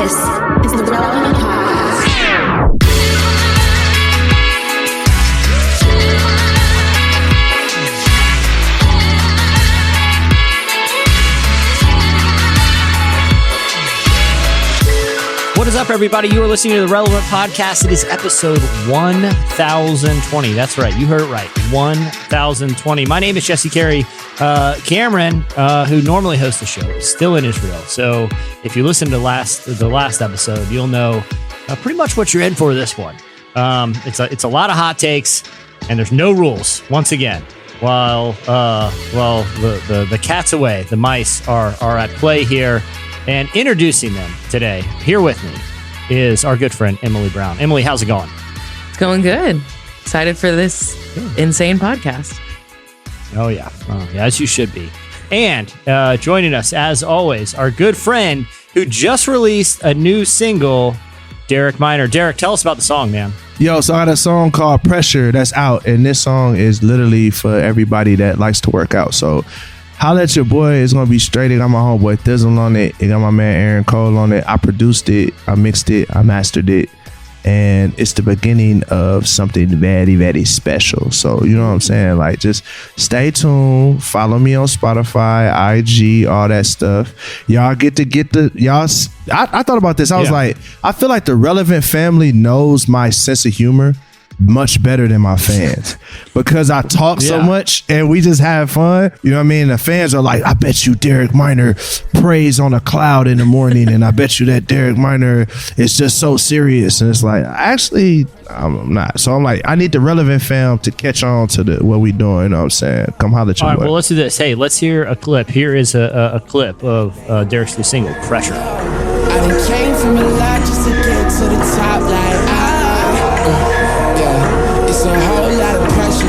This is the Relevant Podcast. What is up, everybody? You are listening to the Relevant Podcast. It is episode 1020. That's right. You heard it right. 1020. My name is Jesse Carey. Cameron, who normally hosts the show, is still in Israel. So if you listen to the last episode, you'll know pretty much what you're in for this one. It's a lot of hot takes, and there's no rules. Once again, while the cat's away, the mice are at play here. And introducing them today, here with me, is our good friend, Emily Brown. Emily, how's it going? It's going good. Excited for this insane podcast. Oh, yeah, as you should be. And joining us, as always, our good friend who just released a new single, Derek Minor. Derek, tell us about the song, man. Yo, so I got a song called Pressure that's out, and this song is literally for everybody that likes to work out. So holla at your boy. It's gonna be straight. It got my homeboy Thizzle on it. It got my man Aaron Cole on it. I produced it, I mixed it, I mastered it, and it's the beginning of something very, very special. So you know what I'm saying? Like, just stay tuned. Follow me on Spotify, IG, all that stuff. Y'all get the y'all. I thought about this. I was like, I feel like the Relevant family knows my sense of humor much better than my fans because I talk so much and we just have fun. You know what I mean? The fans are like, I bet you Derek Minor prays on a cloud in the morning, and I bet you that Derek Minor is just so serious. And it's like, actually, I'm not. So I'm like, I need the Relevant fam to catch on to what we doing. You know what I'm saying? Come holler at your boy. Well, let's do this. Hey, let's hear a clip. Here is a clip of Derek's new single, Pressure. I done came from a lot just to get to the top, like it's a whole lot of pressure,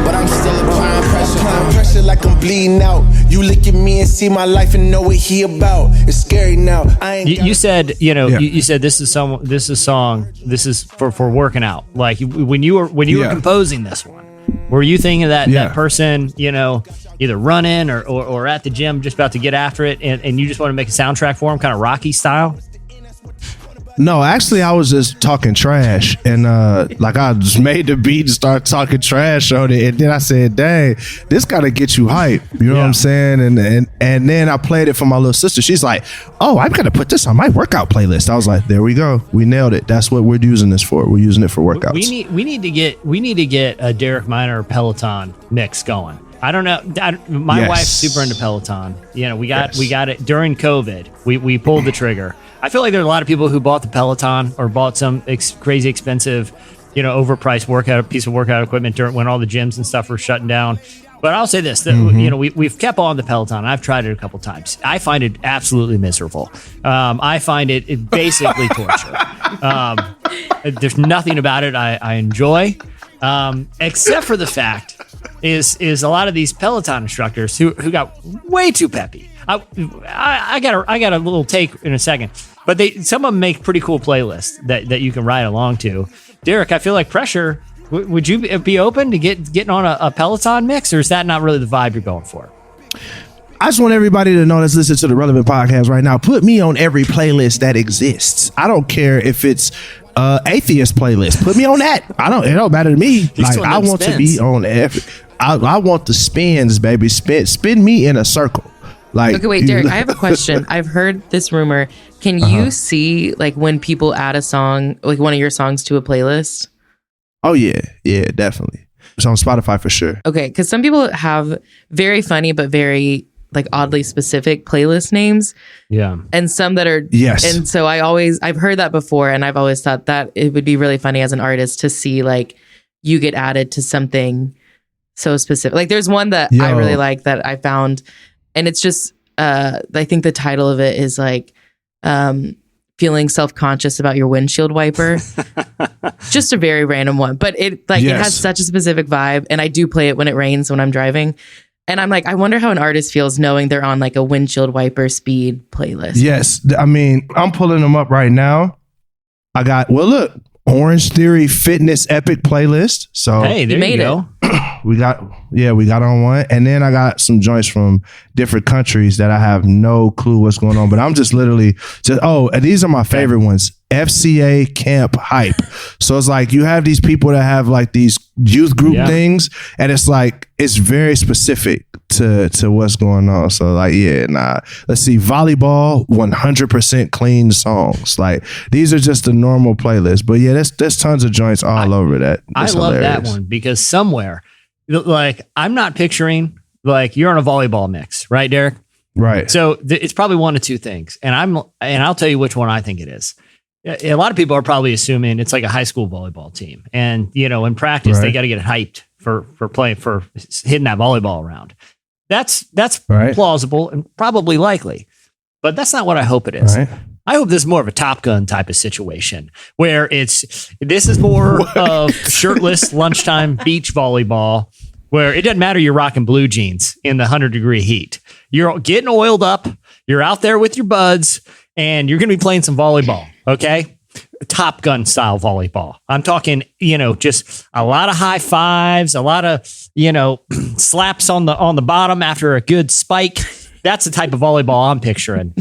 but I'm still applying pressure. Applying pressure like I'm bleeding out. You look at me and see my life and know what he about. It's scary now. You said, you said this is for working out. Like when you were composing this one, were you thinking that person, either running or at the gym just about to get after it, and you just want to make a soundtrack for him, kind of Rocky style? No, actually, I was just talking trash, and I just made the beat and start talking trash on it, and then I said, "Dang, this gotta get you hype." You know what I'm saying? And then I played it for my little sister. She's like, "Oh, I've got to put this on my workout playlist." I was like, "There we go, we nailed it. That's what we're using this for. We're using it for workouts." We need to get a Derek Minor Peloton mix going. I don't know. My wife's super into Peloton. We got it during COVID. We pulled the trigger. I feel like there are a lot of people who bought the Peloton or bought some crazy expensive, overpriced piece of workout equipment when all the gyms and stuff were shutting down. But I'll say this, we've kept on the Peloton. I've tried it a couple times. I find it absolutely miserable. I find it basically torture. There's nothing about it I enjoy, except for the fact is a lot of these Peloton instructors who got way too peppy. I got a little take in a second, but some of them make pretty cool playlists that you can ride along to. Derek, I feel like Pressure. Would you be open to getting on a Peloton mix, or is that not really the vibe you're going for? I just want everybody to know that's listening to the Relevant Podcast right now. Put me on every playlist that exists. I don't care if it's atheist playlist. Put me on that. It don't matter to me. Like, I want to be on every. I want the spins, baby. Spin me in a circle. Like, okay, wait, Derek, I have a question. I've heard this rumor. Can you see, like, when people add a song, like one of your songs to a playlist? Oh, yeah, definitely. It's on Spotify for sure. Okay, because some people have very funny but very, like, oddly specific playlist names. Yeah. And some that are... Yes. And so I've heard that before, and I've always thought that it would be really funny as an artist to see, like, you get added to something so specific. Like, there's one that I really like that I found... And it's just, I think the title of it is like, feeling self-conscious about your windshield wiper. Just a very random one. But it has such a specific vibe. And I do play it when it rains, when I'm driving. And I'm like, I wonder how an artist feels knowing they're on like a windshield wiper speed playlist. Yes. I mean, I'm pulling them up right now. I got, Orange Theory Fitness Epic playlist. So hey, there you go. we got on one, and then I got some joints from different countries that I have no clue what's going on, but I'm just literally and these are my favorite ones. FCA Camp Hype. So it's like you have these people that have like these youth group things, and it's like it's very specific to what's going on. So like let's see, volleyball 100% clean songs. Like these are just the normal playlist, but there's tons of joints all over that. I love that one because somewhere like I'm not picturing like you're on a volleyball mix, right, Derek? Right. So it's probably one of two things, and I'll tell you which one I think it is. A lot of people are probably assuming it's like a high school volleyball team, and in practice they got to get hyped for playing, for hitting that volleyball around. That's plausible and probably likely, but that's not what I hope it is. Right. I hope this is more of a Top Gun type of situation where this is more of shirtless lunchtime beach volleyball, where it doesn't matter you're rocking blue jeans in the 100-degree heat. You're getting oiled up. You're out there with your buds, and you're going to be playing some volleyball. Okay. Top Gun style volleyball. I'm talking, just a lot of high fives, a lot of, slaps on the bottom after a good spike. That's the type of volleyball I'm picturing.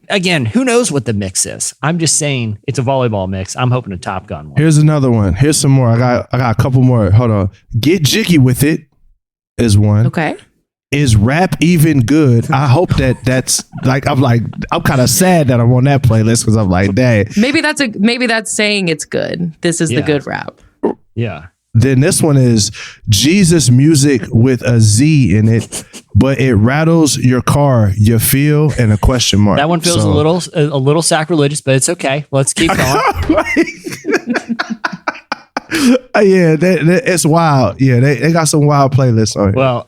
Again, who knows what the mix is? I'm just saying it's a volleyball mix. I'm hoping a Top Gun one. Here's another one. Here's some more. I got a couple more. Hold on. Get Jiggy With It is one. Okay. Is rap even good? I hope that's like I'm kind of sad that I'm on that playlist because I'm like, dang. Maybe that's saying it's good. This is the good rap. Yeah. Then this one is Jesus music with a Z in it, but it rattles your car. You feel and a question mark. That one feels a little sacrilegious, but it's okay. Let's keep going. It's wild. Yeah, they got some wild playlists on it. Well,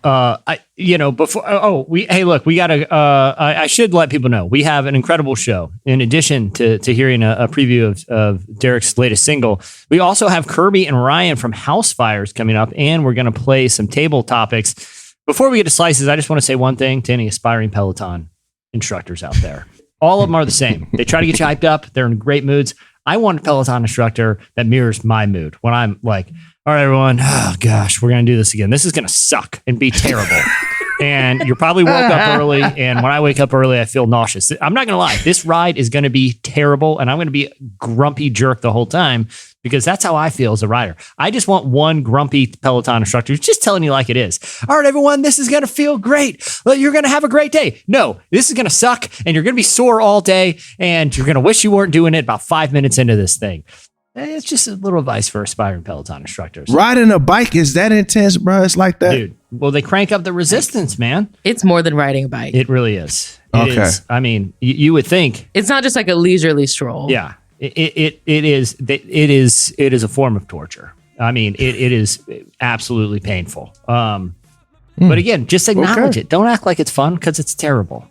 we gotta. I should let people know we have an incredible show. In addition to hearing a preview of Derek's latest single, we also have Kirby and Ryan from Housefires coming up, and we're gonna play some table topics. Before we get to slices, I just want to say one thing to any aspiring Peloton instructors out there. All of them are the same. They try to get you hyped up. They're in great moods. I want a Peloton instructor that mirrors my mood when I'm like, all right, everyone, oh gosh, we're going to do this again. This is going to suck and be terrible. And you're probably woke up early. And when I wake up early, I feel nauseous. I'm not going to lie. This ride is going to be terrible. And I'm going to be a grumpy jerk the whole time because that's how I feel as a rider. I just want one grumpy Peloton instructor who's just telling you like it is. All right, everyone, this is going to feel great. You're going to have a great day. No, this is going to suck. And you're going to be sore all day. And you're going to wish you weren't doing it about 5 minutes into this thing. It's just a little advice for aspiring Peloton instructors. Riding a bike is that intense, bro? It's like that? Dude, well, they crank up the resistance, man. It's more than riding a bike. It really is. It is. I mean, you would think. It's not just like a leisurely stroll. Yeah. It is a form of torture. I mean, it is absolutely painful. But again, just acknowledge it. Don't act like it's fun because it's terrible.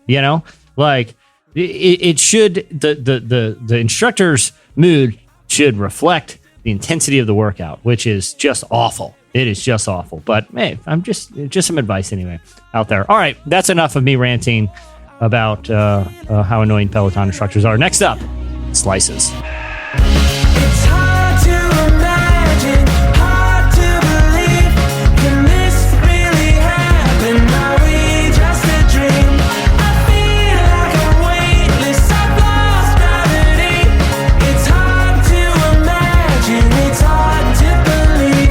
Like it should, the instructor's mood should reflect the intensity of the workout, which is just awful. It is just awful. But hey, I'm just some advice anyway out there. All right, that's enough of me ranting about how annoying Peloton instructors are. Next up, slices. It's hard to imagine, hard to believe. Can this really happen? Are we just a dream? I feel like I'm weightless, I've lost gravity. It's hard to imagine, it's hard to believe.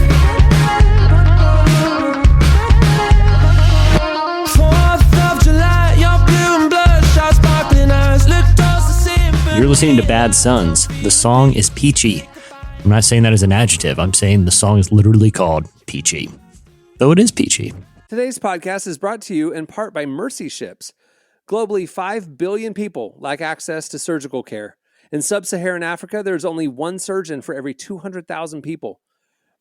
4th of July, your blue and bloodshot sparkling eyes look towards the symphony. You're listening to Bad Sons. The song is peachy. I'm not saying that as an adjective. I'm saying the song is literally called peachy, though it is peachy. Today's podcast is brought to you in part by Mercy Ships. Globally, 5 billion people lack access to surgical care. In sub-Saharan Africa, there's only one surgeon for every 200,000 people.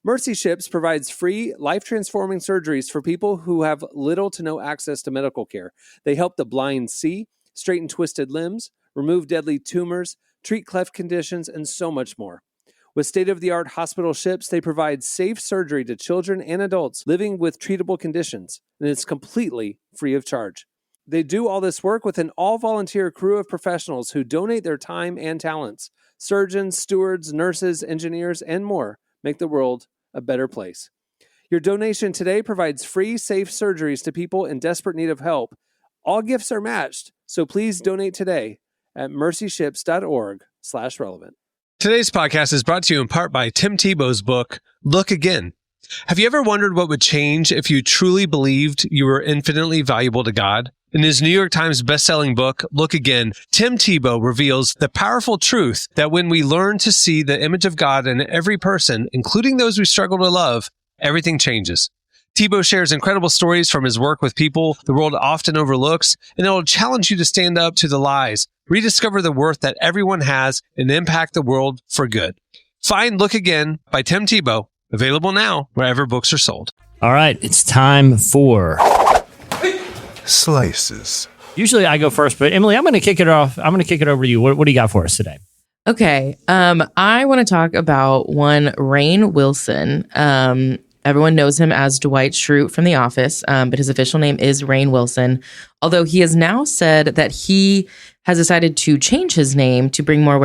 Mercy Ships provides free, life-transforming surgeries for people who have little to no access to medical care. They help the blind see, straighten twisted limbs, remove deadly tumors, treat cleft conditions, and so much more. With state-of-the-art hospital ships, they provide safe surgery to children and adults living with treatable conditions, and it's completely free of charge. They do all this work with an all-volunteer crew of professionals who donate their time and talents. Surgeons, stewards, nurses, engineers, and more make the world a better place. Your donation today provides free, safe surgeries to people in desperate need of help. All gifts are matched, so please donate today at mercyships.org/relevant. Today's podcast is brought to you in part by Tim Tebow's book, Look Again. Have you ever wondered what would change if you truly believed you were infinitely valuable to God? In his New York Times bestselling book, Look Again, Tim Tebow reveals the powerful truth that when we learn to see the image of God in every person, including those we struggle to love, everything changes. Tebow shares incredible stories from his work with people the world often overlooks, and it will challenge you to stand up to the lies, rediscover the worth that everyone has, and impact the world for good. Find Look Again by Tim Tebow, available now wherever books are sold. All right, it's time for Slices. Usually I go first, but Emily, I'm going to kick it off. I'm going to kick it over to you. What do you got for us today? Okay. I want to talk about one Rainn Wilson. Everyone knows him as Dwight Schrute from The Office, but his official name is Rainn Wilson. Although he has now said that he has decided to change his name to bring more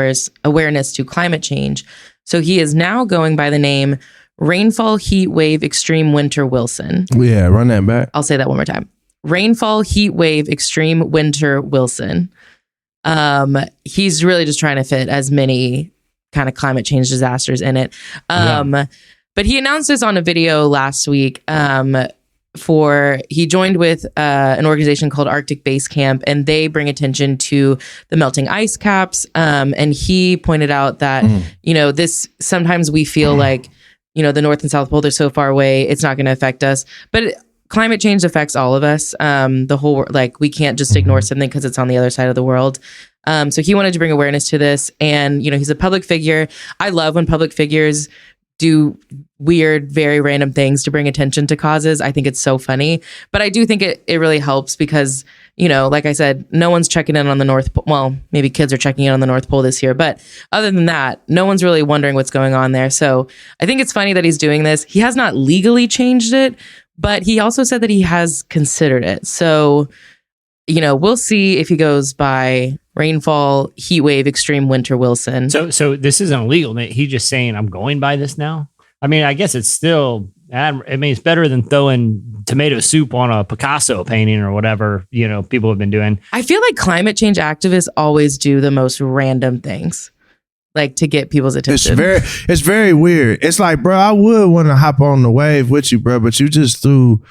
awareness to climate change. So he is now going by the name Rainfall, Heatwave, Extreme Winter Wilson. Yeah, run that back. I'll say that one more time. Rainfall, Heatwave, Extreme Winter Wilson. He's really just trying to fit as many kind of climate change disasters in it. But he announced this on a video last week. He joined with an organization called Arctic Base Camp, and they bring attention to the melting ice caps. And he pointed out that, this sometimes we feel like, the North and South Pole, they're so far away, it's not going to affect us. But climate change affects all of us. The whole, we can't just ignore something because it's on the other side of the world. So he wanted to bring awareness to this. And, he's a public figure. I love when public figures do weird, very random things to bring attention to causes. I think it's so funny. But I do think it really helps because, like I said, no one's checking in on the North Pole. Well, maybe kids are checking in on the North Pole this year. But other than that, no one's really wondering what's going on there. So I think it's funny that he's doing this. He has not legally changed it, but he also said that he has considered it. So, we'll see if he goes by Rainfall, Heatwave, Extreme Winter Wilson. So this isn't illegal. He's just saying, I'm going by this now. I mean, I guess it's still, it's better than throwing tomato soup on a Picasso painting or whatever, people have been doing. I feel like climate change activists always do the most random things, to get people's attention. It's very weird. It's like, bro, I would want to hop on the wave with you, bro, but you just threw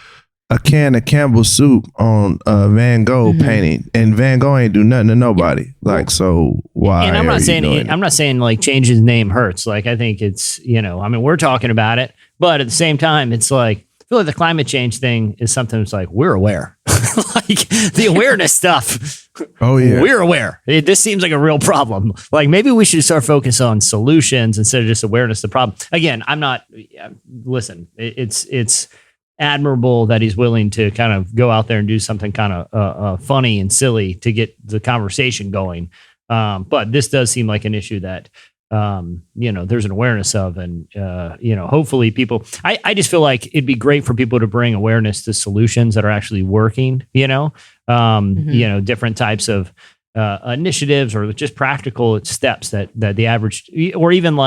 a can of Campbell's soup on a Van Gogh painting, and Van Gogh ain't do nothing to nobody. So why? And I'm not saying change his name hurts. I think it's, we're talking about it, but at the same time, it's I feel like the climate change thing is something that's we're aware, the awareness stuff. Oh yeah, we're aware. This seems like a real problem. Maybe we should start focusing on solutions instead of just awareness of the problem. Again, I'm not. Listen, it's admirable that he's willing to kind of go out there and do something kind of funny and silly to get the conversation going. But this does seem like an issue that, there's an awareness of, and, hopefully people, I just feel like it'd be great for people to bring awareness to solutions that are actually working, different types of initiatives or just practical steps that the average, or even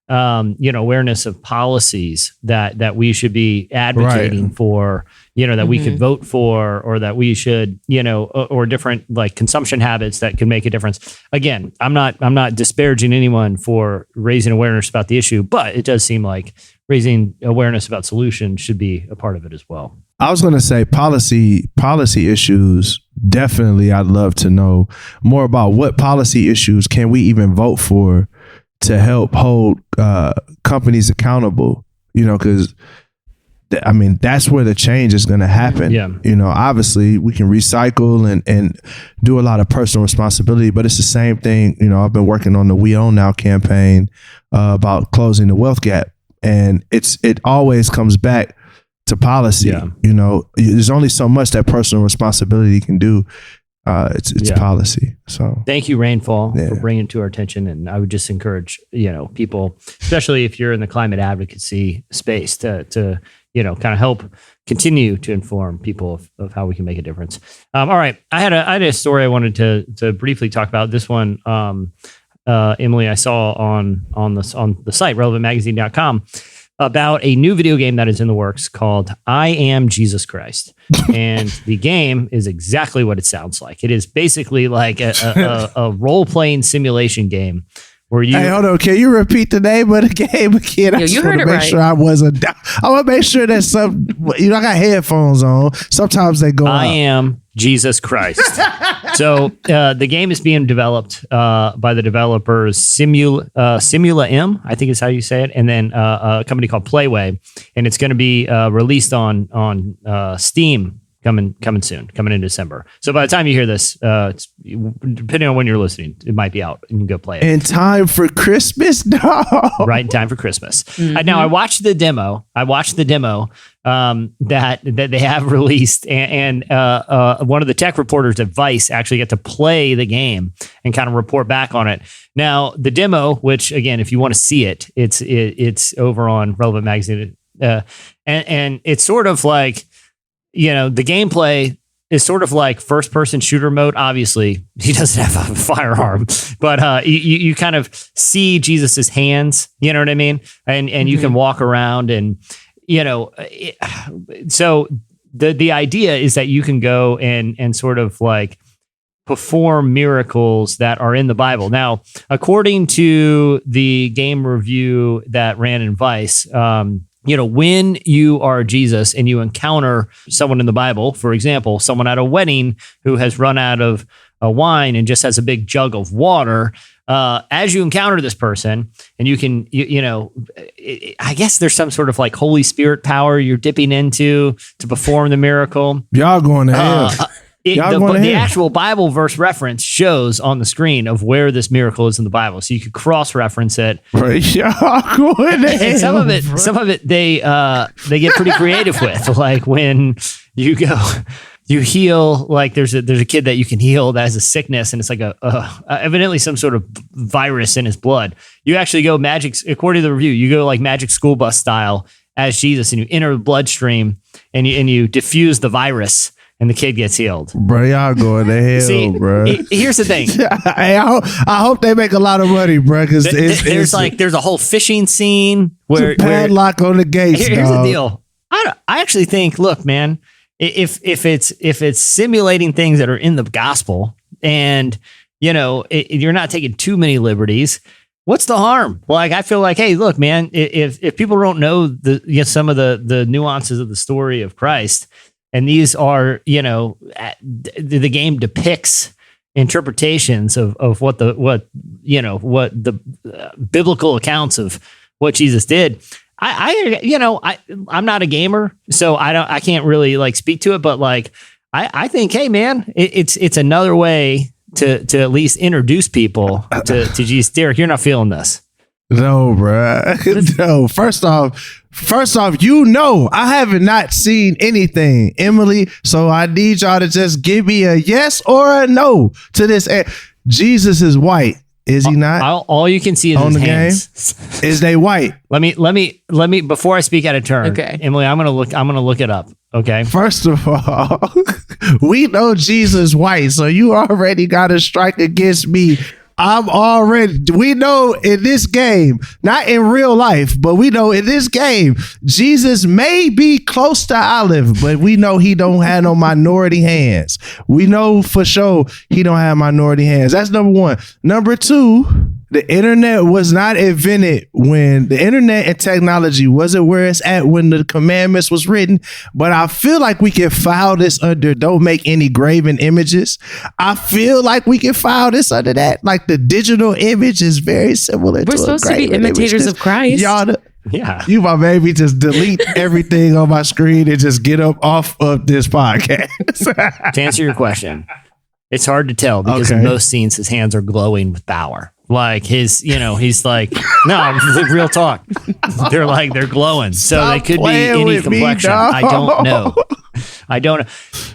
awareness of policies that we should be advocating for, that we could vote for, or that we should, or different consumption habits that can make a difference. Again, I'm not disparaging anyone for raising awareness about the issue, but it does seem like raising awareness about solutions should be a part of it as well. I was going to say policy issues. Definitely, I'd love to know more about what policy issues can we even vote for to help hold companies accountable, because that's where the change is going to happen. Yeah. Obviously we can recycle and do a lot of personal responsibility, but it's the same thing. I've been working on the We Own Now campaign about closing the wealth gap, and it always comes back to policy. Yeah. There's only so much that personal responsibility can do. It's policy. So thank you, Rainfall, for bringing it to our attention. And I would just encourage, people, especially if you're in the climate advocacy space, to kind of help continue to inform people of how we can make a difference. All right. I had a story I wanted to briefly talk about. This one, Emily, I saw on the site, relevantmagazine.com. about a new video game that is in the works called I Am Jesus Christ. And the game is exactly what it sounds like. It is basically like a role-playing simulation game where you... Hey, hold on. Can you repeat the name of the game again? I Yo, just you want heard to it make right. sure I wasn't... I want to make sure that some... You know, I got headphones on. Sometimes they go I out. Am Jesus Christ. So the game is being developed by the developers Simula M, I think is how you say it, and then a company called Playway, and it's going to be released on Steam coming soon, coming in December. So by the time you hear this, it's, depending on when you're listening, it might be out and you can go play it. In time for Christmas? No. Right in time for Christmas. Now I watched the demo. That they have released, and one of the tech reporters at Vice actually got to play the game and kind of report back on it. Now the demo, which again, if you want to see it, it's over on Relevant Magazine, and it's sort of like, you know, the gameplay is sort of like first person shooter mode. Obviously, he doesn't have a firearm, but you kind of see Jesus's hands. You know what I mean? And you can walk around and. You know, so the idea is that you can go and sort of like perform miracles that are in the Bible. Now, according to the game review that ran in Vice, you know, when you are Jesus and you encounter someone in the Bible, for example, someone at a wedding who has run out of wine and just has a big jug of water, as you encounter this person and you can, you know, I guess there's some sort of like Holy Spirit power you're dipping into to perform the miracle. Y'all going to hell. The actual Bible verse reference shows on the screen of where this miracle is in the Bible, so you could cross-reference it. Right, y'all going to hell. And some of it, they get pretty creative with, like when you go, you heal. Like there's a kid that you can heal that has a sickness, and it's like evidently some sort of virus in his blood. You actually go according to the review, you go like Magic School Bus style as Jesus, and you enter the bloodstream, and you diffuse the virus. And the kid gets healed. Bro, y'all going to hell, See, bro. Here's the thing. Hey, I hope they make a lot of money, bro. Because There's a whole fishing scene where padlock on the gates. Here's dog. the deal. I actually think, look, man, if it's simulating things that are in the gospel, and you know you're not taking too many liberties, what's the harm? Like, I feel like, hey, look, man, if people don't know some of the nuances of the story of Christ. And these are, you know, the game depicts interpretations of what the biblical accounts of what Jesus did. I'm not a gamer, so I can't really like speak to it. But like, I think, hey, man, it's another way to at least introduce people to Jesus. Derek, you're not feeling this. No, bro. No. First off, you know, I haven't not seen anything, Emily. So I need y'all to just give me a yes or a no to this. Jesus is white, is he not? All you can see is on his the hands. Game? Is they white? Let me before I speak out of turn. Okay, Emily, I'm gonna look it up. Okay. First of all, we know Jesus white, so you already got a strike against me. We know in this game, not in real life, but we know in this game, Jesus may be close to Olive, but we know he don't have no minority hands. We know for sure he don't have minority hands. That's number one. Number two, the internet was not invented when the internet and technology wasn't where it's at when the commandments was written. But I feel like we can file this under don't make any graven images. I feel like we can file this under that. Like the digital image is very similar. We're supposed to be imitators of Christ. Yeah. You my baby just delete everything on my screen and just get up off of this podcast. To answer your question, it's hard to tell because in most scenes his hands are glowing with power. Like he's like, no, real talk. They're glowing. So they could be any complexion. I don't know.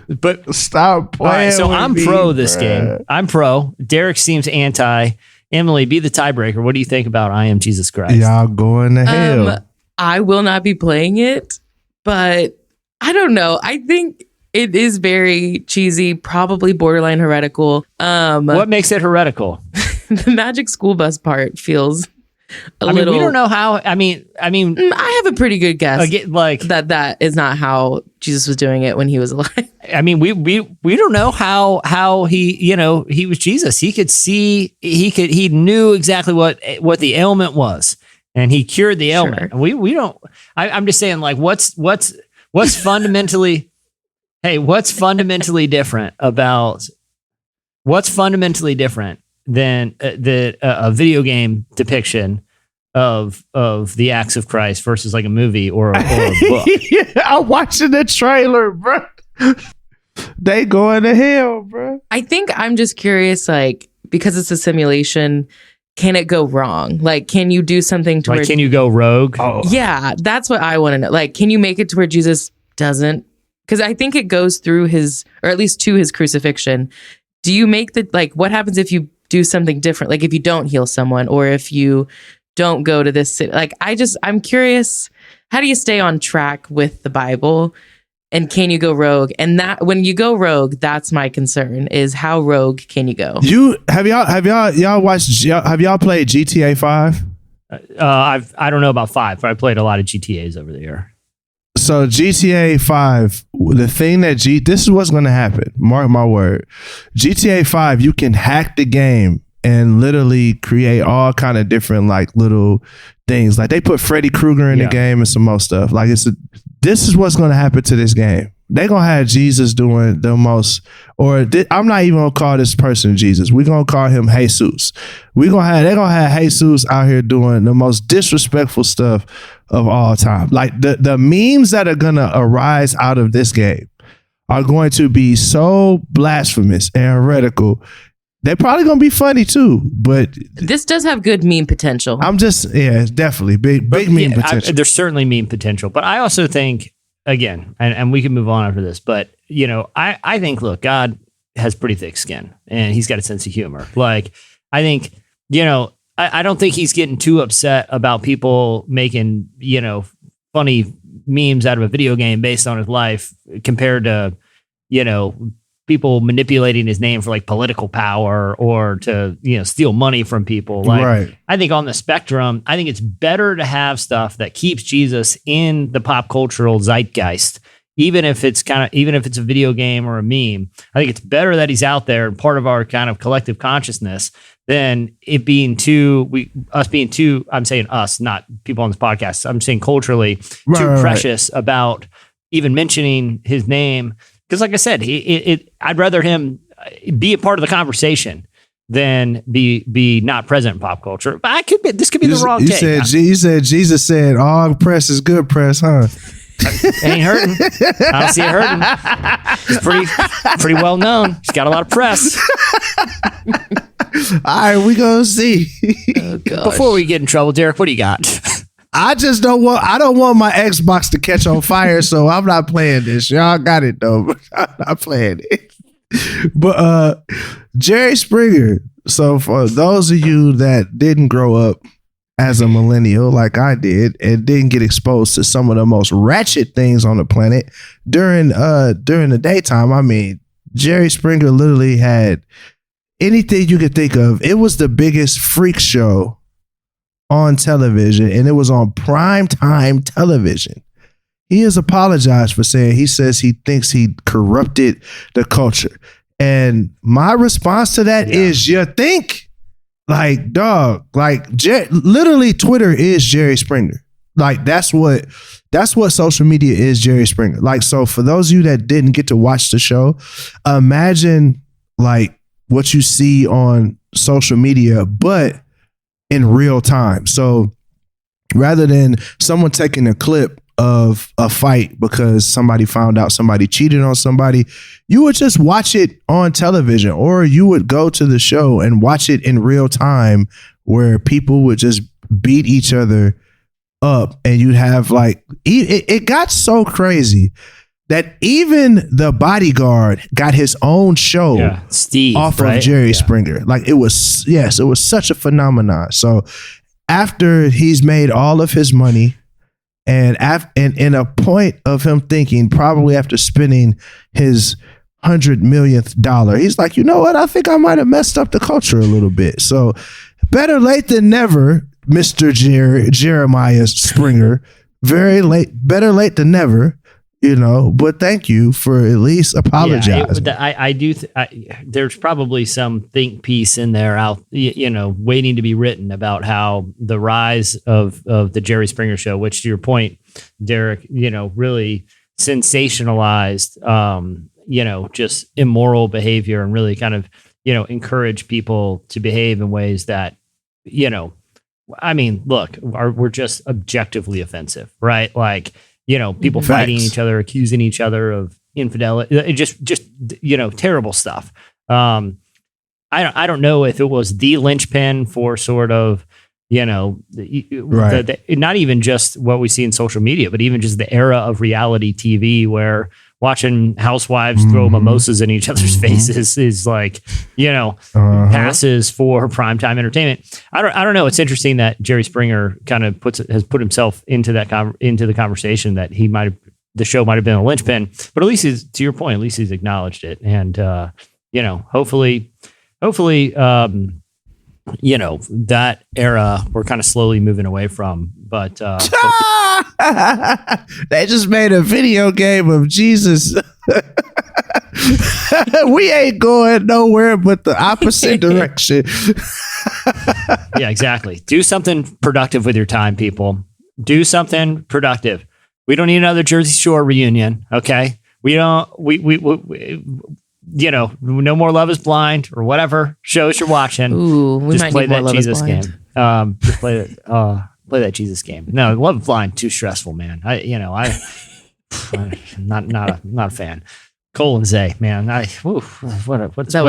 But stop playing. Right, so with I'm me, pro this bruh. game. I'm pro. Derek seems anti. Emily, be the tiebreaker. What do you think about I Am Jesus Christ? Y'all going to hell. I will not be playing it, but I don't know. I think it is very cheesy, probably borderline heretical. What makes it heretical? The Magic School Bus part feels We don't know how. I mean, I have a pretty good guess that is not how Jesus was doing it when he was alive. I mean, we don't know how he, he was Jesus. He could see, he knew exactly what the ailment was, and he cured the ailment. Sure. We don't. I'm just saying, like, what's fundamentally, hey, what's fundamentally different than a video game depiction of the acts of Christ versus like a movie or a book? I'm watching the trailer, bro. They going to hell, bro. I think I'm just curious, like, because it's a simulation, can it go wrong? Like, can you do something to where... Can you go rogue? Oh. Yeah, that's what I want to know. Like, can you make it to where Jesus doesn't? Because I think it goes through his, or at least to his crucifixion. Do you make what happens if you do something different? Like if you don't heal someone, or if you don't go to this city? Like, I'm curious, how do you stay on track with the Bible? And can you go rogue? And that when you go rogue, that's my concern, is how rogue can you go? Have y'all played GTA 5? I don't know about 5, but I played a lot of GTAs over the year. So GTA 5, the thing that this is what's going to happen. Mark my word. GTA 5, you can hack the game and literally create all kind of different like little things. Like they put Freddy Krueger in the game and some more stuff. Like this is what's going to happen to this game. They're going to have Jesus doing the most, I'm not even going to call this person Jesus. We're going to call him Jesus. They're going to have Jesus out here doing the most disrespectful stuff of all time. Like the memes that are going to arise out of this game are going to be so blasphemous and heretical. They're probably going to be funny too, but this does have good meme potential. It's definitely big meme potential. There's certainly meme potential, but I also think, again, and we can move on after this, but I think, look, God has pretty thick skin and he's got a sense of humor. Like, I think, I don't think he's getting too upset about people making, funny memes out of a video game based on his life compared to, people manipulating his name for like political power or to, steal money from people. Like, right. I think on the spectrum, I think it's better to have stuff that keeps Jesus in the pop cultural zeitgeist, even if it's a video game or a meme. I think it's better that he's out there and part of our kind of collective consciousness than it being I'm saying us, not people on this podcast. I'm saying culturally too precious about even mentioning his name. Because like I said, I'd rather him be a part of the conversation than be not present in pop culture. But this could be the wrong take. You said Jesus said all press is good press, huh? It ain't hurting. I don't see it hurting. He's pretty well known. He's got a lot of press. All right, we gonna see. Oh, gosh. Before we get in trouble, Derek, what do you got? I don't want my Xbox to catch on fire, so I'm not playing this. Y'all got it though, but I'm not playing it. But Jerry Springer. So for those of you that didn't grow up as a millennial like I did and didn't get exposed to some of the most ratchet things on the planet during the daytime, I mean, Jerry Springer literally had anything you could think of. It was the biggest freak show on television, and it was on prime time television. He has apologized for saying he says he thinks he corrupted the culture. And my response to that is, you think? Like, dog, like literally Twitter is Jerry Springer. Like that's what social media is, Jerry Springer. Like, so for those of you that didn't get to watch the show, imagine like what you see on social media, but in real time. So rather than someone taking a clip of a fight because somebody found out somebody cheated on somebody, you would just watch it on television, or you would go to the show and watch it in real time where people would just beat each other up. And you'd have like, it got so crazy that even The Bodyguard got his own show Steve, off of Jerry Springer. Like it was such a phenomenon. So after he's made all of his money and in a point of him thinking, probably after spending his $100 millionth, he's like, you know what? I think I might have messed up the culture a little bit. So better late than never. Mr. Jeremiah Springer. Very late, better late than never, but thank you for at least apologizing. There's probably some think piece in there waiting to be written about how the rise of the Jerry Springer show, which to your point, Derek, really sensationalized, just immoral behavior and really kind of, encourage people to behave in ways that, look, we're just objectively offensive, right? Like, people fighting each other, accusing each other of infidelity, just terrible stuff. I don't know if it was the linchpin for sort of, not even just what we see in social media, but even just the era of reality TV where watching housewives throw mimosas in each other's faces is like, passes for primetime entertainment. I don't know. It's interesting that Jerry Springer kind of has put himself into the conversation that the show might have been a linchpin, but at least to your point, at least he's acknowledged it. And, hopefully, that era we're kind of slowly moving away from, but they just made a video game of Jesus. We ain't going nowhere but the opposite direction. Yeah, exactly. Do something productive with your time, people. Do something productive. We don't need another Jersey Shore reunion. Okay. We don't, no more Love is Blind or whatever shows you're watching. Ooh, we just might play need more that Love Jesus is Blind. game. Just play that Jesus game. No, Love is Blind, too stressful, man. I'm not a fan. Cole and Zay, man. What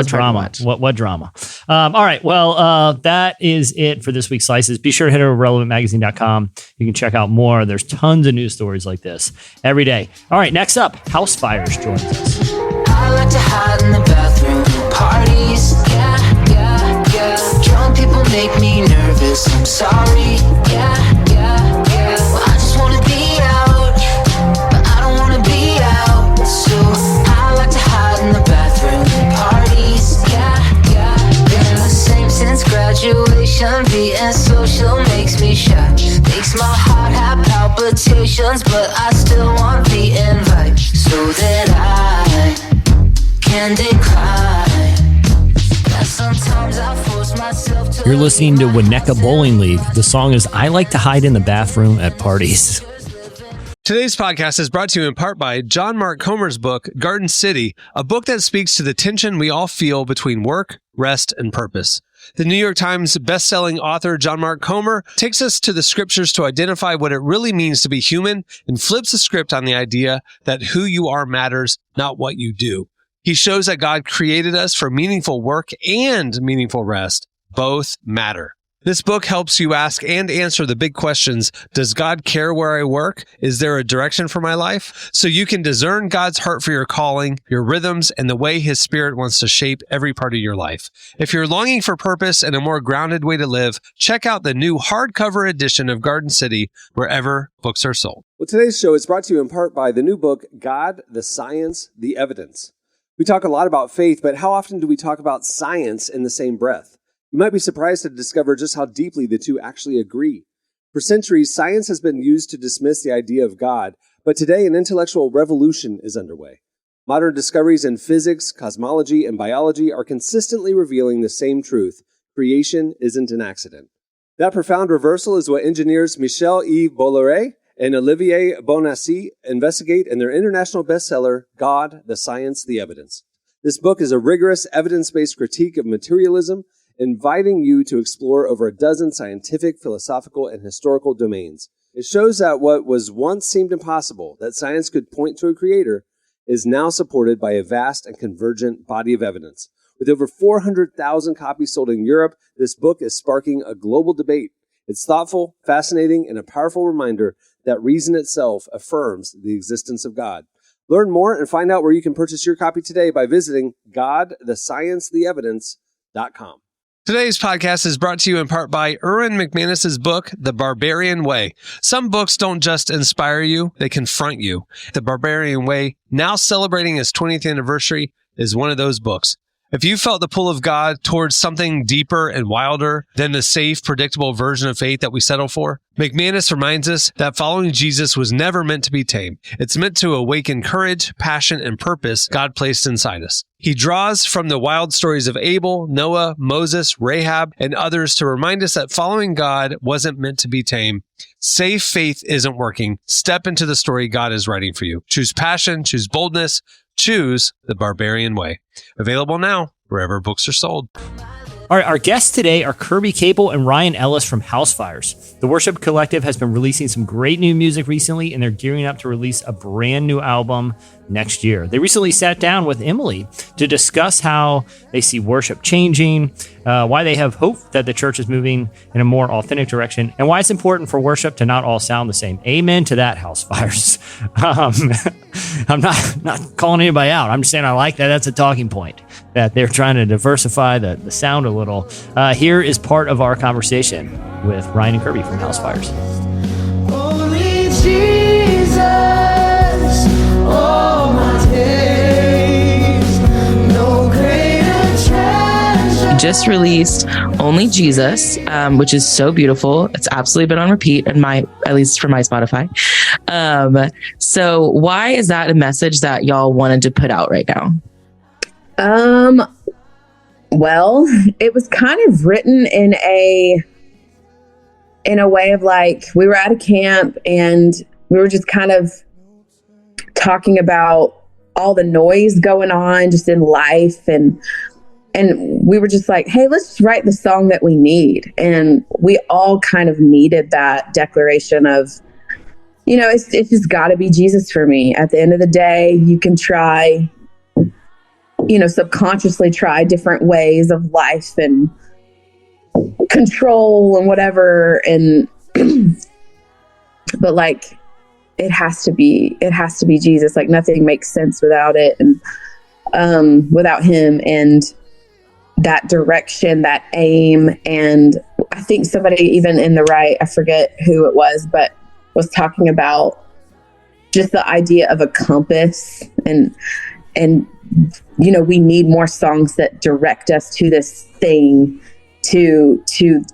drama? What drama? All right. Well, that is it for this week's Slices. Be sure to head over to relevantmagazine.com. You can check out more. There's tons of news stories like this every day. All right. Next up, Housefires joins us. I like to hide in the bathroom parties, yeah. Drunk people make me nervous, I'm sorry, yeah. Well, I just wanna be out, but I don't wanna be out. So I like to hide in the bathroom parties, yeah. Same since graduation, being social makes me shy. Makes my heart have palpitations, but I still want the invite so that I can decline. And sometimes I force myself to. You're listening to Winnetka Bowling League. The song is I Like to Hide in the Bathroom at Parties. Today's podcast is brought to you in part by John Mark Comer's book, Garden City, a book that speaks to the tension we all feel between work, rest, and purpose. The New York Times best-selling author John Mark Comer takes us to the scriptures to identify what it really means to be human and flips the script on the idea that who you are matters, not what you do. He shows that God created us for meaningful work and meaningful rest. Both matter. This book helps you ask and answer the big questions. Does God care where I work? Is there a direction for my life? So you can discern God's heart for your calling, your rhythms, and the way His Spirit wants to shape every part of your life. If you're longing for purpose and a more grounded way to live, check out the new hardcover edition of Garden City wherever books are sold. Well, today's show is brought to you in part by the new book, God, the Science, the Evidence. We talk a lot about faith, but how often do we talk about science in the same breath? You might be surprised to discover just how deeply the two actually agree. For centuries, science has been used to dismiss the idea of God, but today an intellectual revolution is underway. Modern discoveries in physics, cosmology, and biology are consistently revealing the same truth: creation isn't an accident. That profound reversal is what engineers Michel-Yves Bolloré and Olivier Bonassi investigate in their international bestseller, God, the Science, the Evidence. This book is a rigorous, evidence-based critique of materialism, inviting you to explore over a dozen scientific, philosophical, and historical domains. It shows that what was once seemed impossible, that science could point to a creator, is now supported by a vast and convergent body of evidence. With over 400,000 copies sold in Europe, this book is sparking a global debate. It's thoughtful, fascinating, and a powerful reminder that reason itself affirms the existence of God. Learn more and find out where you can purchase your copy today by visiting godthesciencetheevidence.com. Today's podcast is brought to you in part by Erwin McManus's book, The Barbarian Way. Some books don't just inspire you, they confront you. The Barbarian Way, now celebrating its 20th anniversary, is one of those books. If you felt the pull of God towards something deeper and wilder than the safe, predictable version of faith that we settle for, McManus reminds us that following Jesus was never meant to be tame. It's meant to awaken courage, passion, and purpose God placed inside us. He draws from the wild stories of Abel, Noah, Moses, Rahab, and others to remind us that following God wasn't meant to be tame. Safe faith isn't working. Step into the story God is writing for you. Choose passion, choose boldness, choose the barbarian way. Available now, wherever books are sold. All right, our guests today are Kirby Capel and Rainn Ellis from Housefires. The Worship Collective has been releasing some great new music recently, and they're gearing up to release a brand new album next year. They recently sat down with Emily to discuss how they see worship changing, why they have hope that the church is moving in a more authentic direction, and why it's important for worship to not all sound the same. Amen to that, Housefires. I'm not calling anybody out. I'm just saying I like that. That's a talking point, that they're trying to diversify the sound a little. Here is part of our conversation with Rainn and Kirby from Housefires. Only Jesus, all my days, no greater treasure. Just released Only Jesus, which is so beautiful. It's absolutely been on repeat in at least for my Spotify. So why is that a message that y'all wanted to put out right now? Well, it was kind of written in a way of like, we were at a camp and we were just kind of talking about all the noise going on just in life. And we were just like, hey, let's write the song that we need. And we all kind of needed that declaration of, you know, it's just gotta be Jesus for me. At the end of the day, you can try, you know, subconsciously try different ways of life and control and whatever. And, but like, it has to be Jesus. Like nothing makes sense without it. And, without him and that direction, that aim. And I think somebody even in the right, I forget who it was, but was talking about just the idea of a compass and, you know, we need more songs that direct us to this thing, to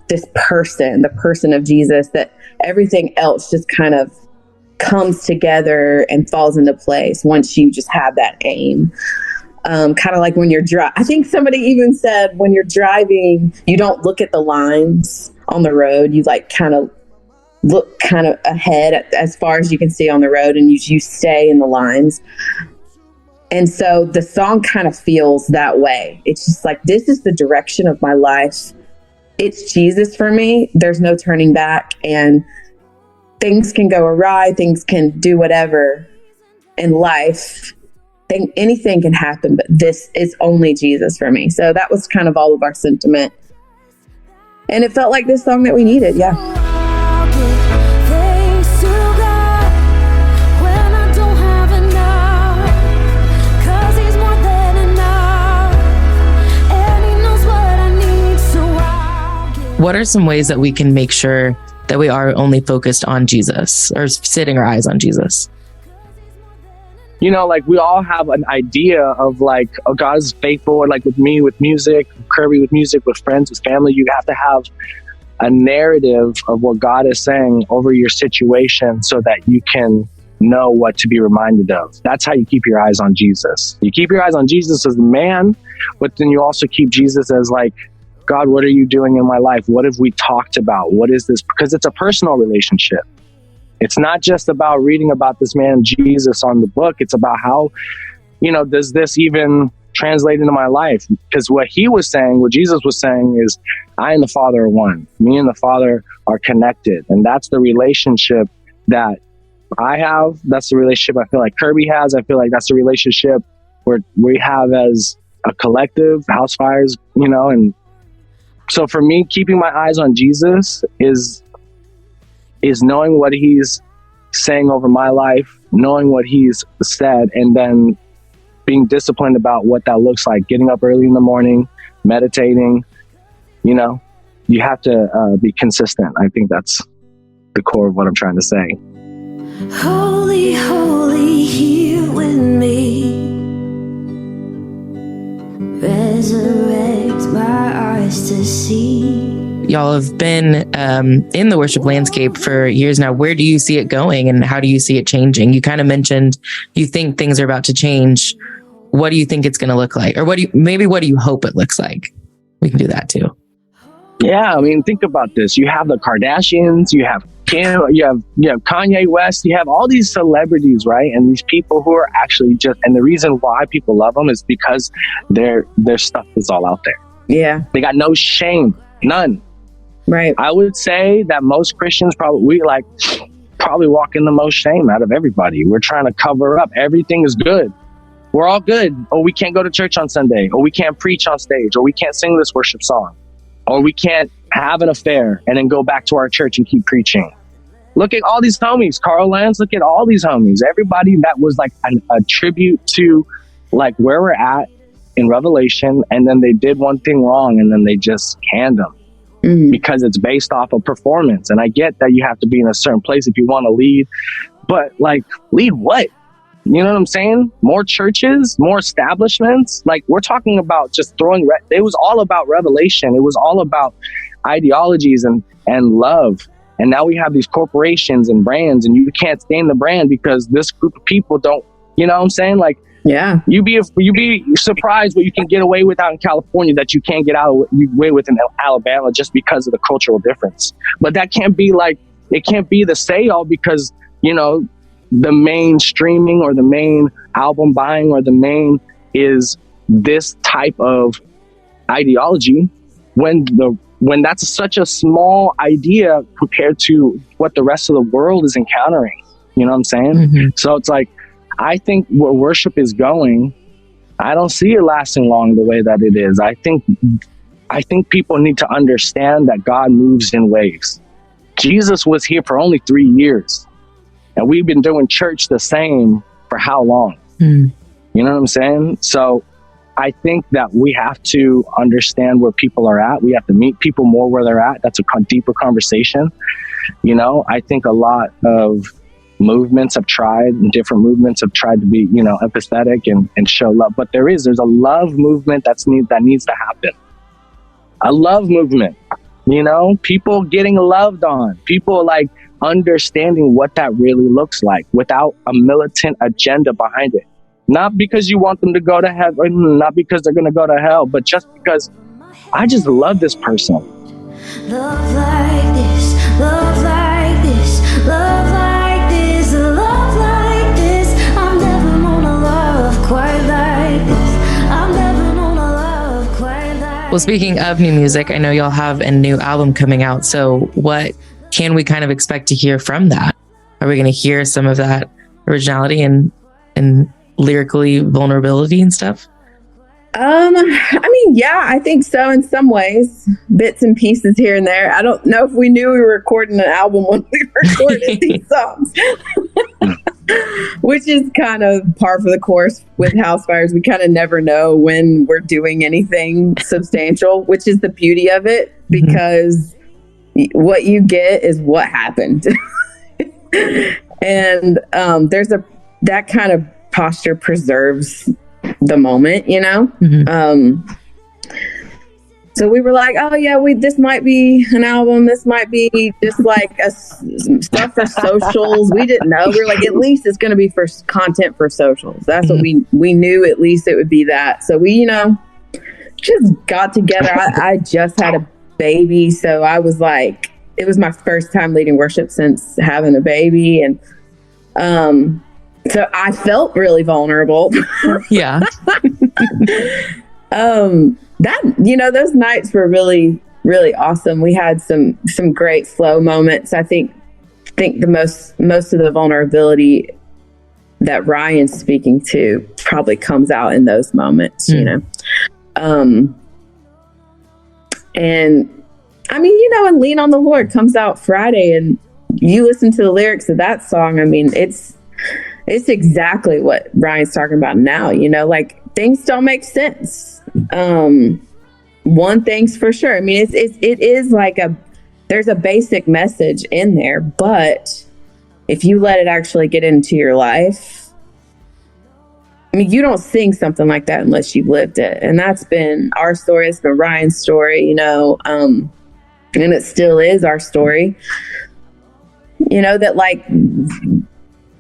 this person, the person of Jesus, that everything else just kind of comes together and falls into place once you just have that aim. Kind of like when you're I think somebody even said when you're driving, you don't look at the lines on the road. You like kind of look kind of ahead as far as you can see on the road, and you stay in the lines. And so the song kind of feels that way. It's just like, this is the direction of my life. It's Jesus for me. There's no turning back, and things can go awry. Things can do whatever in life. Anything can happen, but this is only Jesus for me. So that was kind of all of our sentiment. And it felt like this song that we needed. Yeah. What are some ways that we can make sure that we are only focused on Jesus or setting our eyes on Jesus? You know, like we all have an idea of like, oh, God is faithful. Like with me, with music, Kirby with music, with friends, with family, you have to have a narrative of what God is saying over your situation so that you can know what to be reminded of. That's how you keep your eyes on Jesus. You keep your eyes on Jesus as the man, but then you also keep Jesus as like, God, what are you doing in my life? What have we talked about? What is this? Because it's a personal relationship. It's not just about reading about this man, Jesus, on the book. It's about how, you know, does this even translate into my life? Because what he was saying, what Jesus was saying is, I and the Father are one. Me and the Father are connected. And that's the relationship that I have. That's the relationship I feel like Kirby has. I feel like that's the relationship where we have as a collective, Housefires, you know. And so for me, keeping my eyes on Jesus is knowing what he's saying over my life, knowing what he's said, and then being disciplined about what that looks like. Getting up early in the morning, meditating, you know, you have to be consistent. I think that's the core of what I'm trying to say. Holy, holy, here with me. resurrect my eyes to see. Y'all have been in the worship landscape for years now. Where do you see it going and how do you see it changing? You kind of mentioned you think things are about to change. What do you think it's going to look like? Or what do you hope it looks like? We can do that too. Yeah, I mean, think about this. You have the Kardashians, you have Kim, you have Kanye West, you have all these celebrities, right? And these people who are actually and the reason why people love them is because their stuff is all out there. Yeah. They got no shame, none. Right. I would say that most Christians probably walk in the most shame out of everybody. We're trying to cover up. Everything is good. We're all good. Or we can't go to church on Sunday, or we can't preach on stage, or we can't sing this worship song, or we can't have an affair and then go back to our church and keep preaching. Look at all these homies, Carl Lance, look at all these homies. Everybody that was like a tribute to like where we're at in Revelation, and then they did one thing wrong and then they just canned them. Because it's based off of performance. And I get that you have to be in a certain place if you want to lead, but like, lead what? You know what I'm saying? More churches, more establishments. Like, we're talking about just it was all about revelation. It was all about ideologies and love. And now we have these corporations and brands, and you can't stand the brand because this group of people don't, you know what I'm saying? Like, yeah, you be surprised what you can get away with out in California that you can't get away with in Alabama just because of the cultural difference. But that can't be it can't be the say all because, you know, the main streaming or the main album buying or the main is this type of ideology when that's such a small idea compared to what the rest of the world is encountering. You know what I'm saying? Mm-hmm. So it's like, I think where worship is going, I don't see it lasting long the way that it is. I think people need to understand that God moves in waves. Jesus was here for only 3 years, and we've been doing church the same for how long? You know what I'm saying? So I think that we have to understand where people are at. We have to meet people more where they're at. That's a deeper conversation. You know, I think a lot of movements have tried, and different movements have tried to be, you know, empathetic and show love. But there's a love movement that needs to happen. A love movement, you know, people getting loved on, people like understanding what that really looks like without a militant agenda behind it. Not because you want them to go to heaven, not because they're going to go to hell, but just because I just love this person. Love like this, love like this, love like this, love like this. I'm never known a love quite like this. I'm never known a love quite like. Well, speaking of new music, I know y'all have a new album coming out. So what can we kind of expect to hear from that? Are we going to hear some of that originality and lyrically vulnerability and stuff? I mean, yeah, I think so in some ways, bits and pieces here and there. I don't know if we knew we were recording an album when we recorded these songs, which is kind of par for the course with Housefires. We kind of never know when we're doing anything substantial, which is the beauty of it, because what you get is what happened. And that kind of posture preserves the moment, you know? So we were like, oh yeah, this might be an album. This might be just like stuff for socials. We didn't know. We were like, at least it's going to be for content for socials. That's what we knew. At least it would be that. So we, you know, just got together. I just had a baby. So I was like, it was my first time leading worship since having a baby. And, so I felt really vulnerable. Yeah. That, you know, those nights were really, really awesome. We had some great flow moments. I think the most of the vulnerability that Ryan's speaking to probably comes out in those moments, you know? And I mean, you know, and Lean on the Lord comes out Friday, and you listen to the lyrics of that song. I mean, it's exactly what Ryan's talking about now, you know, like things don't make sense. One thing's for sure. I mean, it is like there's a basic message in there, but if you let it actually get into your life, I mean, you don't sing something like that unless you've lived it. And that's been our story. It's been Ryan's story, you know, and it still is our story. You know, that like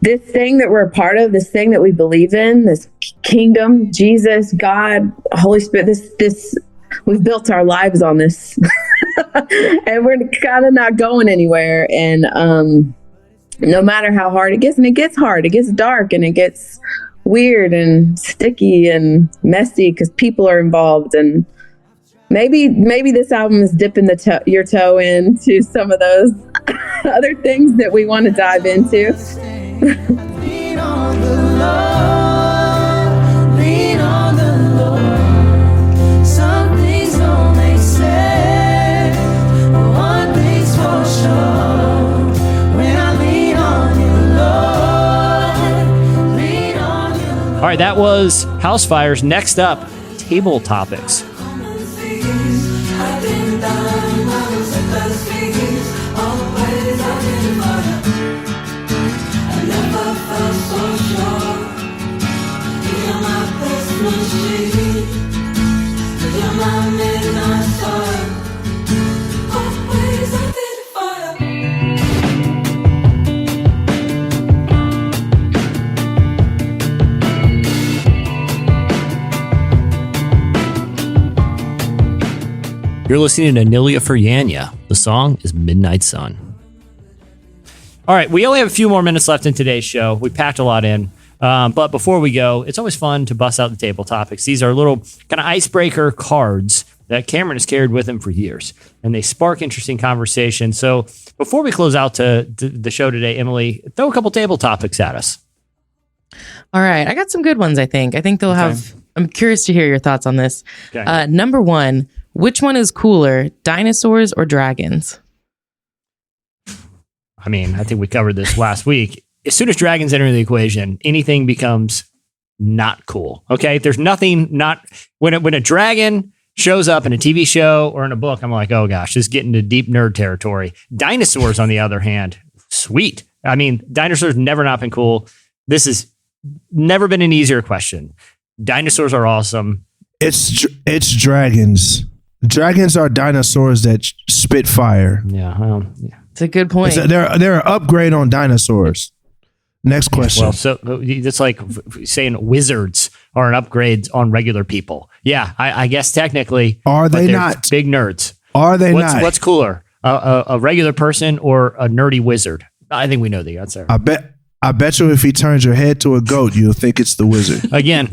this thing that we're a part of, this thing that we believe in, this kingdom, Jesus, God, Holy Spirit, this we've built our lives on this and we're kind of not going anywhere. And no matter how hard it gets, and it gets hard, it gets dark, and it gets weird and sticky and messy because people are involved. And maybe this album is dipping your toe into some of those other things that we want to dive into. Lean on the Lord, lean on the Lord. Some things don't make sense, but one thing's for sure. When I lean on you, Lord, lean on you, Lord. All right, that was Housefires. Next up, table topics. I've been down, I was at the streets, always I've been fire. I never felt so sure. You're my Christmas tree, you're my midnight star. Always I've been fire. You're listening to Nilia for Yanya. The song is Midnight Sun. All right, we only have a few more minutes left in today's show. We packed a lot in. But before we go, it's always fun to bust out the table topics. These are little kind of icebreaker cards that Cameron has carried with him for years, and they spark interesting conversation. So before we close out to the show today, Emily, throw a couple table topics at us. All right. I got some good ones, I think. I think they'll have... I'm curious to hear your thoughts on this. Okay. Number one, which one is cooler, dinosaurs or dragons? I mean, I think we covered this last week. As soon as dragons enter the equation, anything becomes not cool. Okay, there's nothing not when a dragon shows up in a TV show or in a book, I'm like, oh gosh, this is getting to deep nerd territory. Dinosaurs, on the other hand, sweet. I mean, dinosaurs never not been cool. This has never been an easier question. Dinosaurs are awesome. It's dragons. Dragons are dinosaurs that spit fire. Yeah, It's a good point. They're an upgrade on dinosaurs. Next question. Well, so it's like saying wizards are an upgrade on regular people. Yeah, I guess technically. Are but they they're not? Big nerds? Are they not? What's cooler, a regular person or a nerdy wizard? I think we know the answer. I bet you if he turns your head to a goat, you'll think it's the wizard. Again,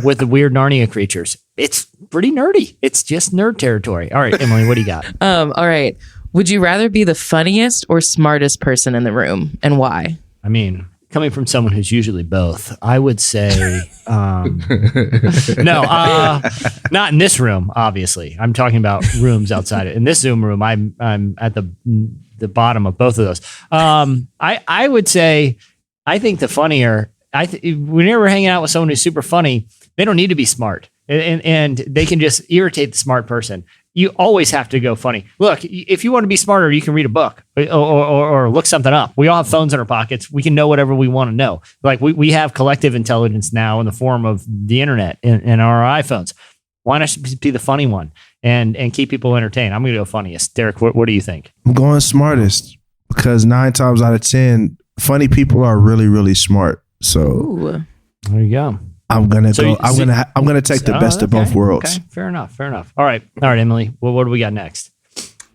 with the weird Narnia creatures. It's pretty nerdy. It's just nerd territory. All right, Emily, what do you got? All right. Would you rather be the funniest or smartest person in the room, and why? I mean, coming from someone who's usually both, I would say no, not in this room. Obviously, I'm talking about rooms outside it. In this Zoom room, I'm at the bottom of both of those. I would say I think the funnier. Whenever we're hanging out with someone who's super funny, they don't need to be smart, and they can just irritate the smart person. You always have to go funny. Look, if you want to be smarter, you can read a book or look something up. We all have phones in our pockets. We can know whatever we want to know. Like we have collective intelligence now in the form of the internet and our iPhones. Why not be the funny one and keep people entertained? I'm going to go funniest. Derek, what do you think? I'm going smartest because 9 times out of 10, funny people are really, really smart. So Ooh. There you go. I'm gonna go. I'm gonna take the best of both worlds. Okay, fair enough. All right, Emily. Well, what do we got next?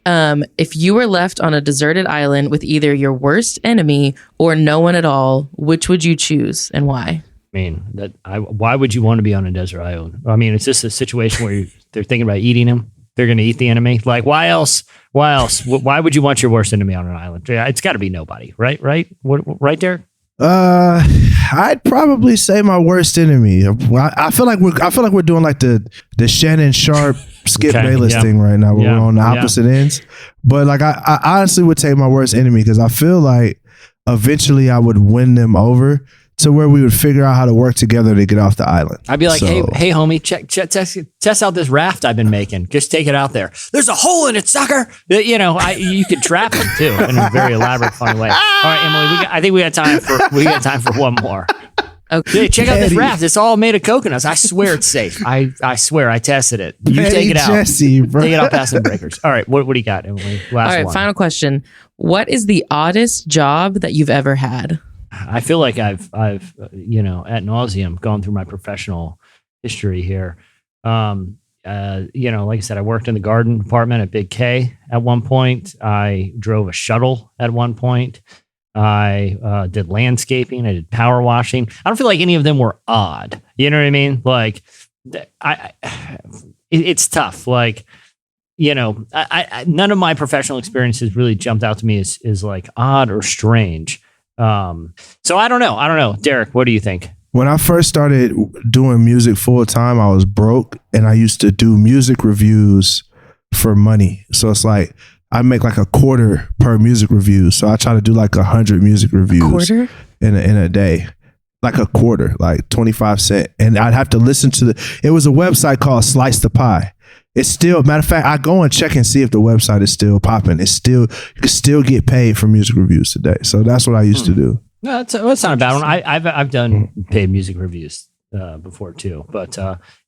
If you were left on a deserted island with either your worst enemy or no one at all, which would you choose and why? I mean, why would you want to be on a desert island? I mean, it's just a situation where they're thinking about eating him. They're going to eat the enemy. Like, why else? Why would you want your worst enemy on an island? Yeah, it's got to be nobody, right? Right, Derek? I'd probably say my worst enemy. I feel like we're doing like the Shannon Sharp Skip Bayless thing right now. We're on the opposite ends. But like I honestly would take my worst enemy because I feel like eventually I would win them over to where we would figure out how to work together to get off the island. I'd be like, hey, homie, test out this raft I've been making. Just take it out there. There's a hole in it, sucker. You could trap it too in a very elaborate, funny way. All right, Emily, I think we got time for one more. Okay. Dude, check out this Petty. raft. It's all made of coconuts. I swear it's safe. I swear I tested it. You Petty take it out. Jesse, bro. Take it out past some breakers. All right. What do you got, Emily? Last All right, one. final question. What is the oddest job that you've ever had? I feel like I've ad nauseum gone through my professional history here. Like I said, I worked in the garden department at Big K at one point. I drove a shuttle at one point. I did landscaping. I did power washing. I don't feel like any of them were odd. You know what I mean? Like, it's tough. Like, none of my professional experiences really jumped out to me as like odd or strange. So I don't know. Derek, what do you think? When I first started doing music full time, I was broke and I used to do music reviews for money. So it's like I make like a quarter per music review. So I try to do like 100 music reviews Quarter? in a day. Like a quarter, like 25 cents. And I'd have to listen to it was a website called Slice the Pie. It's still, matter of fact, I go and check and see if the website is still popping. You can still get paid for music reviews today. So that's what I used to do. No, that's not a bad one. I've done paid music reviews before too, but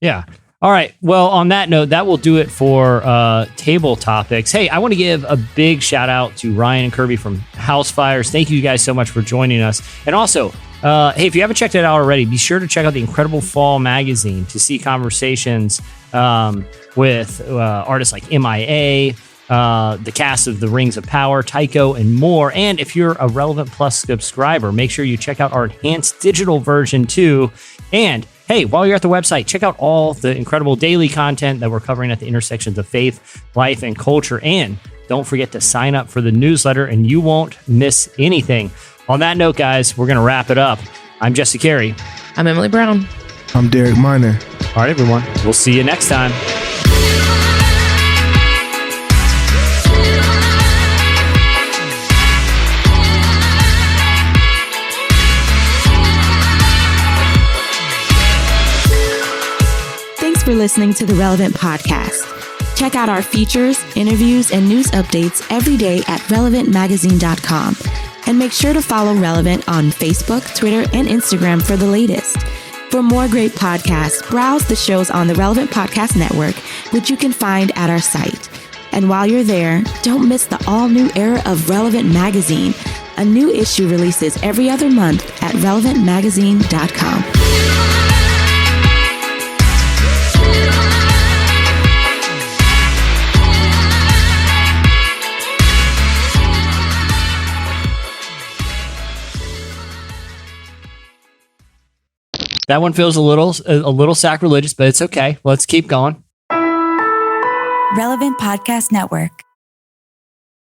yeah. All right. Well, on that note, that will do it for table topics. Hey, I want to give a big shout out to Ryan and Kirby from Housefires. Thank you guys so much for joining us. And also, hey, if you haven't checked it out already, be sure to check out the Incredible Fall magazine to see conversations with artists like MIA, the cast of The Rings of Power, Tycho, and more. And if you're a Relevant Plus subscriber, make sure you check out our enhanced digital version too. And hey, while you're at the website, check out all the incredible daily content that we're covering at the intersections of faith, life, and culture. And don't forget to sign up for the newsletter and you won't miss anything. On that note, guys, we're going to wrap it up. I'm Jesse Carey. I'm Emily Brown. I'm Derek Miner. All right, everyone. We'll see you next time. Thanks for listening to the Relevant Podcast. Check out our features, interviews, and news updates every day at relevantmagazine.com. And make sure to follow Relevant on Facebook, Twitter, and Instagram for the latest. For more great podcasts, browse the shows on the Relevant Podcast Network, which you can find at our site. And while you're there, don't miss the all-new era of Relevant Magazine. A new issue releases every other month at relevantmagazine.com. That one feels a little sacrilegious, but it's okay. Let's keep going. Relevant Podcast Network.